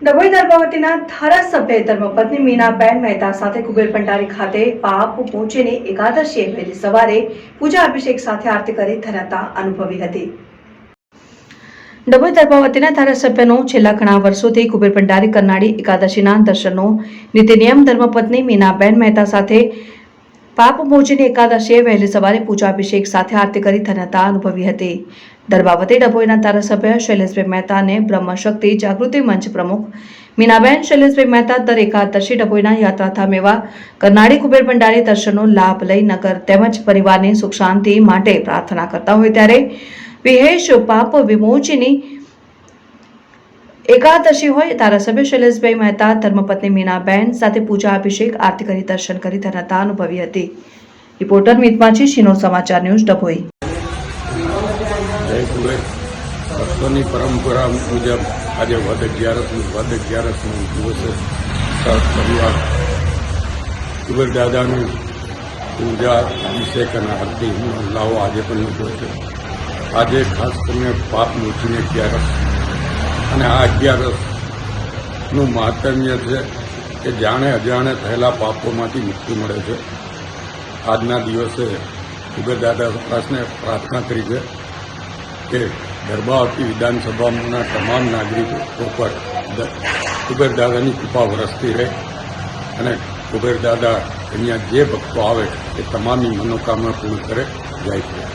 ડભોઈ દર્ભાવતીના ધારાસભ્ય ધર્મપત્ની મીનાબેન મહેતા સાથે કુબેર ભંડારી ખાતે પાપ પહોંચીને એકાદશીએ વહેલી સવારે પૂજા અભિષેક સાથે આરતી કરી ધન્યતા અનુભવી હતી। ડભોઈ દર્ભાવતીના ધારાસભ્યનો છેલ્લા ઘણા વર્ષોથી કુબેર ભંડારી કરનાળી એકાદશીના દર્શનનો નીતિનિયમ ધર્મપત્ની મીનાબેન મહેતા સાથે પાપ મોચીની એકાદશીએ વહેલી સવારે પૂજા અભિષેક સાથે આરતી કરી ધન્યતા અનુભવી હતી। દર્ભાવતી ડભોઈના ધારાસભ્ય શૈલેષભાઈ મહેતા અને બ્રહ્મશક્તિ જાગૃતિ મંચ પ્રમુખ મીનાબેન શૈલેષભાઈ મહેતા દર એકાદશી ડભોઈના યાત્રાધામ એવા કરનાળી કુબેર ભંડારી દર્શનનો લાભ લઈ નગર તેમજ પરિવારની સુખ શાંતિ માટે પ્રાર્થના કરતા હોય ત્યારે વિહેશ પાપ વિમોચીની એકાદશી હોય ધારાસભ્ય શૈલેષભાઈ મહેતા ધર્મપત્ની મીનાબેન સાથે પૂજા અભિષેક આરતી કરી દર્શન કરી ધન્યતા અનુભવી હતી। રિપોર્ટર મિતમાછી, શિનોર સમાચાર ન્યૂઝ, ડભોઈ। ભક્તોની પરંપરા મુજબ આજે વદ અગિયારસનો દિવસે પરિવાર કુબેર દાદાની પૂજા અભિષેક અને આરતીનો લાવો આજે પણ લીધો છે। આજે ખાસ કરીને પાપ મોચીની અગિયારસ અને આ અગિયારસનું મહાત્મ્ય છે કે જાણે અજાણે થયેલા પાપોમાંથી મુક્તિ મળે છે। આજના દિવસે કુબેર દાદા પ્રકાશને પ્રાર્થના કરી છે કે દર્ભાવતી વિધાનસભાના તમામ નાગરિકો પર કુબેર દાદાની કૃપા વરસતી રહે અને કુબેર દાદા અહીંયા જે ભક્તો આવે એ તમામની મનોકામના પૂર્ણ કરે। જય શ્રી